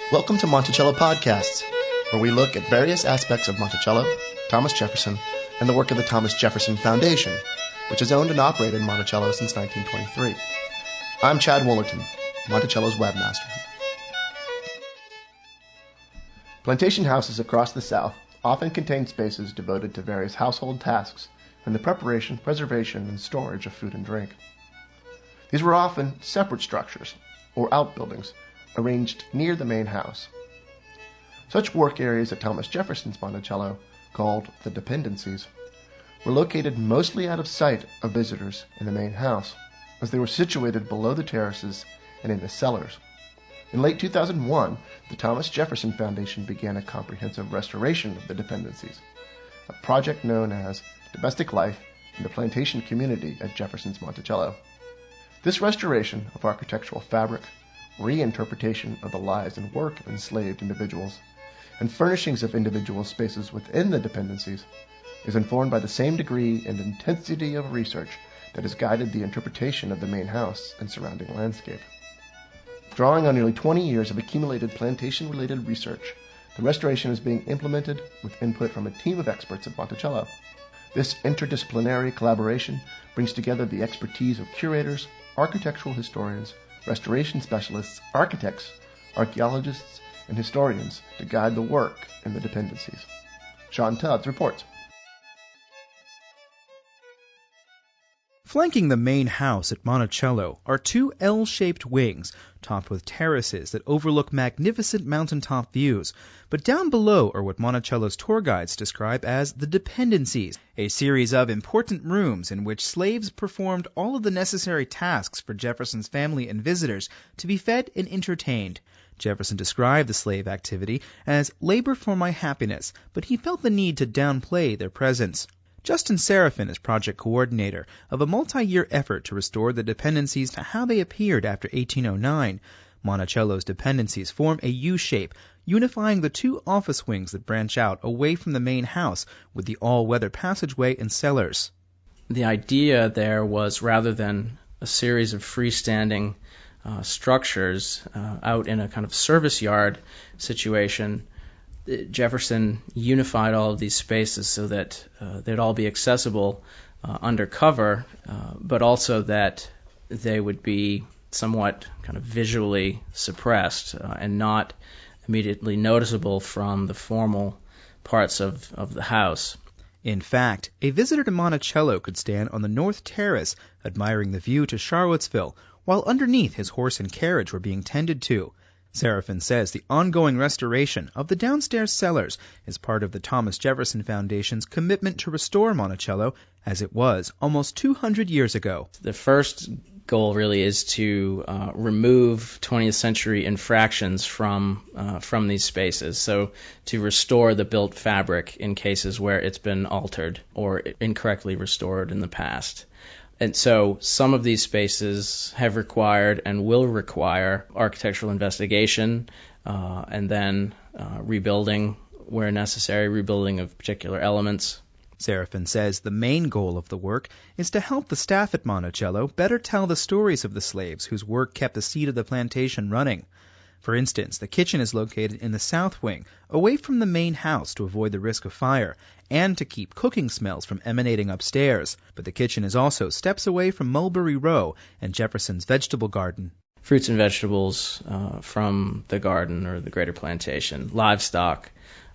Welcome to Monticello Podcasts, where we look at various aspects of Monticello, Thomas Jefferson, and the work of the Thomas Jefferson Foundation, which has owned and operated Monticello since 1923. I'm Chad Wollerton, Monticello's webmaster. Plantation houses across the South often contain spaces devoted to various household tasks and the preparation, preservation, and storage of food and drink. These were often separate structures, or outbuildings, arranged near the main house. Such work areas at Thomas Jefferson's Monticello, called the Dependencies, were located mostly out of sight of visitors in the main house, as they were situated below the terraces and in the cellars. In late 2001, the Thomas Jefferson Foundation began a comprehensive restoration of the Dependencies, a project known as Domestic Life in the Plantation Community at Jefferson's Monticello. This restoration of architectural fabric, reinterpretation of the lives and work of enslaved individuals, and furnishings of individual spaces within the dependencies is informed by the same degree and intensity of research that has guided the interpretation of the main house and surrounding landscape. Drawing on nearly 20 years of accumulated plantation-related research, the restoration is being implemented with input from a team of experts at Monticello. This interdisciplinary collaboration brings together the expertise of curators, architectural historians, restoration specialists, architects, archaeologists, and historians to guide the work in the dependencies. Sean Tubbs reports. Flanking the main house at Monticello are two L-shaped wings, topped with terraces that overlook magnificent mountaintop views. But down below are what Monticello's tour guides describe as the Dependencies, a series of important rooms in which slaves performed all of the necessary tasks for Jefferson's family and visitors to be fed and entertained. Jefferson described the slave activity as labor for my happiness, but he felt the need to downplay their presence. Justin Seraphin is project coordinator of a multi-year effort to restore the dependencies to how they appeared after 1809. Monticello's dependencies form a U-shape, unifying the two office wings that branch out away from the main house with the all-weather passageway and cellars. The idea there was, rather than a series of freestanding structures out in a kind of service yard situation, Jefferson unified all of these spaces so that they'd all be accessible undercover, but also that they would be somewhat kind of visually suppressed and not immediately noticeable from the formal parts of the house. In fact, a visitor to Monticello could stand on the north terrace admiring the view to Charlottesville, while underneath his horse and carriage were being tended to. Seraphin says the ongoing restoration of the downstairs cellars is part of the Thomas Jefferson Foundation's commitment to restore Monticello as it was almost 200 years ago. The first goal really is to remove 20th century infractions from these spaces, so to restore the built fabric in cases where it's been altered or incorrectly restored in the past. And so some of these spaces have required and will require architectural investigation and then rebuilding where necessary, rebuilding of particular elements. Seraphin says the main goal of the work is to help the staff at Monticello better tell the stories of the slaves whose work kept the seed of the plantation running. For instance, the kitchen is located in the south wing, away from the main house to avoid the risk of fire, and to keep cooking smells from emanating upstairs. But the kitchen is also steps away from Mulberry Row and Jefferson's vegetable garden. Fruits and vegetables from the garden or the greater plantation, livestock,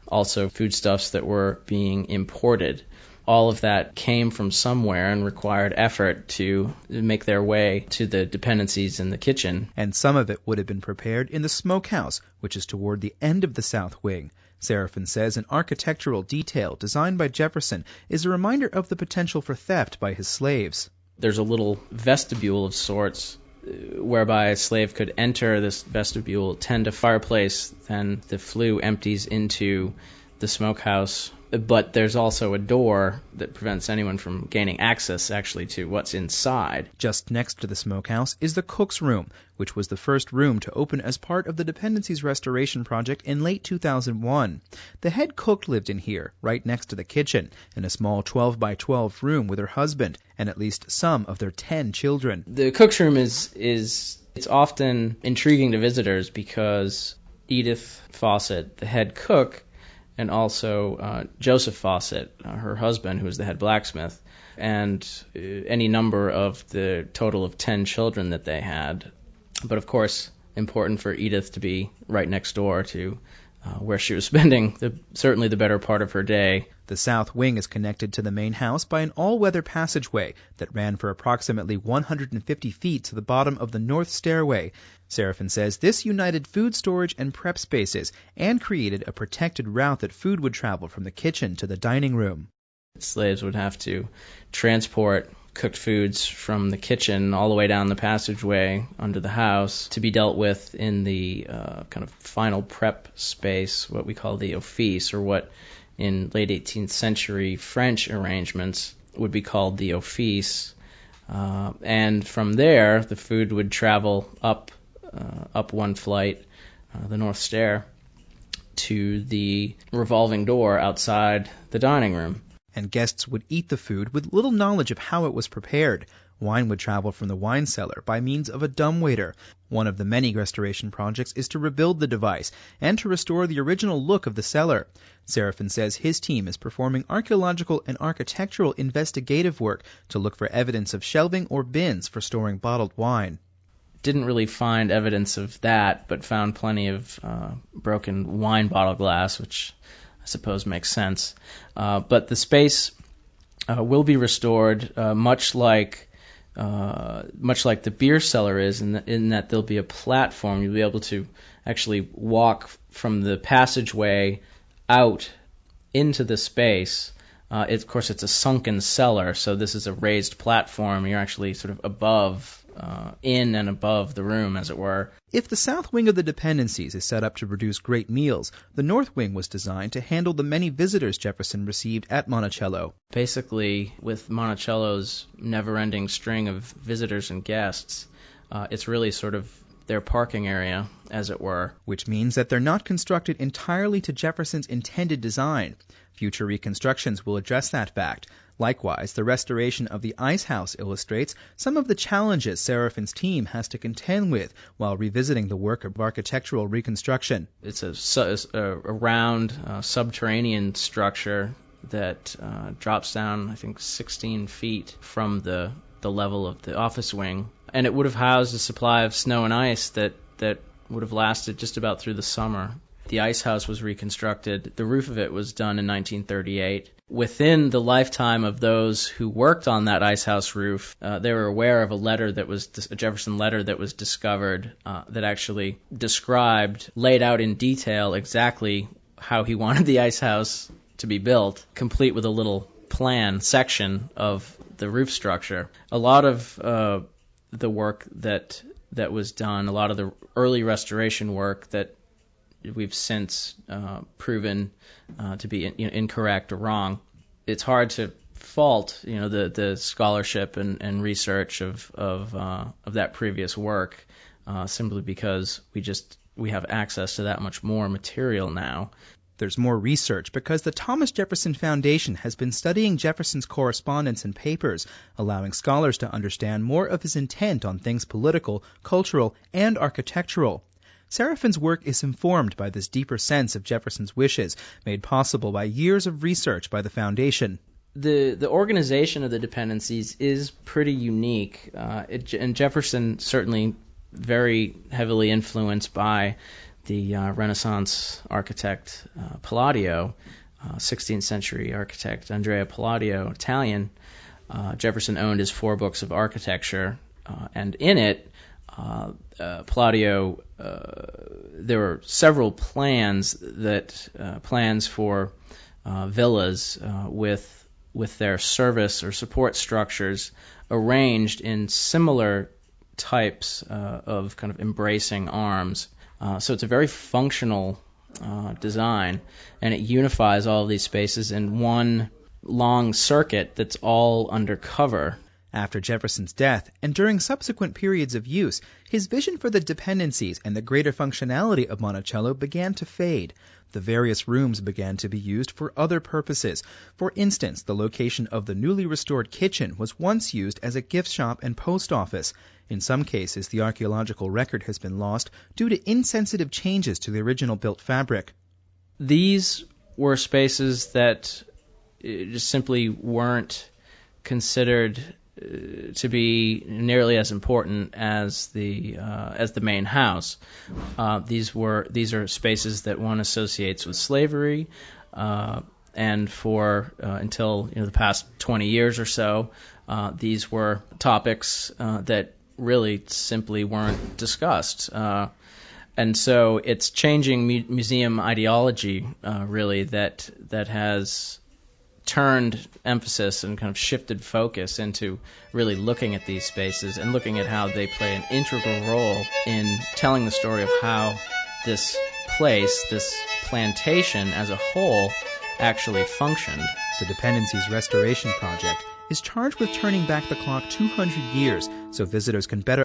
also foodstuffs that were being imported. All of that came from somewhere and required effort to make their way to the dependencies in the kitchen. And some of it would have been prepared in the smokehouse, which is toward the end of the south wing. Seraphin says an architectural detail designed by Jefferson is a reminder of the potential for theft by his slaves. There's a little vestibule of sorts whereby a slave could enter this vestibule, tend a fireplace, then the flue empties into the smokehouse. But there's also a door that prevents anyone from gaining access actually to what's inside. Just next to the smokehouse is the cook's room, which was the first room to open as part of the Dependencies restoration project in late 2001. The head cook lived in here, right next to the kitchen, in a small 12 by 12 room with her husband and at least some of their 10 children. The cook's room is it's often intriguing to visitors because Edith Fawcett, the head cook, and also Joseph Fawcett, her husband, who was the head blacksmith, and any number of the total of 10 children that they had. But of course, important for Edith to be right next door to where she was spending certainly the better part of her day. The south wing is connected to the main house by an all-weather passageway that ran for approximately 150 feet to the bottom of the north stairway. Seraphin says this united food storage and prep spaces and created a protected route that food would travel from the kitchen to the dining room. Slaves would have to transport cooked foods from the kitchen all the way down the passageway under the house to be dealt with in the kind of final prep space, what we call the office, or what in late 18th century French arrangements would be called the office. And from there, the food would travel up one flight, the north stair, to the revolving door outside the dining room. And guests would eat the food with little knowledge of how it was prepared. Wine would travel from the wine cellar by means of a dumbwaiter. One of the many restoration projects is to rebuild the device and to restore the original look of the cellar. Seraphin says his team is performing archaeological and architectural investigative work to look for evidence of shelving or bins for storing bottled wine. Didn't really find evidence of that, but found plenty of broken wine bottle glass, which I suppose makes sense. But the space will be restored much like the beer cellar is, in that there'll be a platform. You'll be able to actually walk from the passageway out into the space. Of course, it's a sunken cellar, so this is a raised platform. You're actually sort of above, in and above the room, as it were. If the south wing of the Dependencies is set up to produce great meals, the north wing was designed to handle the many visitors Jefferson received at Monticello. Basically, with Monticello's never-ending string of visitors and guests, it's really sort of their parking area, as it were. Which means that they're not constructed entirely to Jefferson's intended design. Future reconstructions will address that fact. Likewise, the restoration of the ice house illustrates some of the challenges Seraphin's team has to contend with while revisiting the work of architectural reconstruction. It's a round subterranean structure that drops down, I think, 16 feet from the level of the office wing. And it would have housed a supply of snow and ice that would have lasted just about through the summer. The ice house was reconstructed. The roof of it was done in 1938. Within the lifetime of those who worked on that ice house roof, they were aware of a Jefferson letter that was discovered that actually laid out in detail exactly how he wanted the ice house to be built, complete with a little plan section of the roof structure. A lot of the work that was done, a lot of the early restoration work that we've since proven to be incorrect or wrong. It's hard to fault the scholarship and research of that previous work simply because we have access to that much more material now. There's more research because the Thomas Jefferson Foundation has been studying Jefferson's correspondence and papers, allowing scholars to understand more of his intent on things political, cultural, and architectural. Seraphin's work is informed by this deeper sense of Jefferson's wishes, made possible by years of research by the Foundation. The organization of the Dependencies is pretty unique, and Jefferson certainly very heavily influenced by the Renaissance architect Palladio, 16th century architect Andrea Palladio, Italian. Jefferson owned his 4 books of architecture, and in it, Palladio, there were several plans for villas with their service or support structures arranged in similar types of kind of embracing arms. So it's a very functional design, and it unifies all of these spaces in one long circuit that's all under cover. After Jefferson's death, and during subsequent periods of use, his vision for the dependencies and the greater functionality of Monticello began to fade. The various rooms began to be used for other purposes. For instance, the location of the newly restored kitchen was once used as a gift shop and post office. In some cases, the archaeological record has been lost due to insensitive changes to the original built fabric. These were spaces that just simply weren't considered to be nearly as important as the main house. These are spaces that one associates with slavery, and for until the past 20 years or so, these were topics that really simply weren't discussed. And so it's changing museum ideology, really, that has turned emphasis and kind of shifted focus into really looking at these spaces and looking at how they play an integral role in telling the story of how this place, this plantation as a whole, actually functioned. The Dependencies Restoration Project is charged with turning back the clock 200 years so visitors can better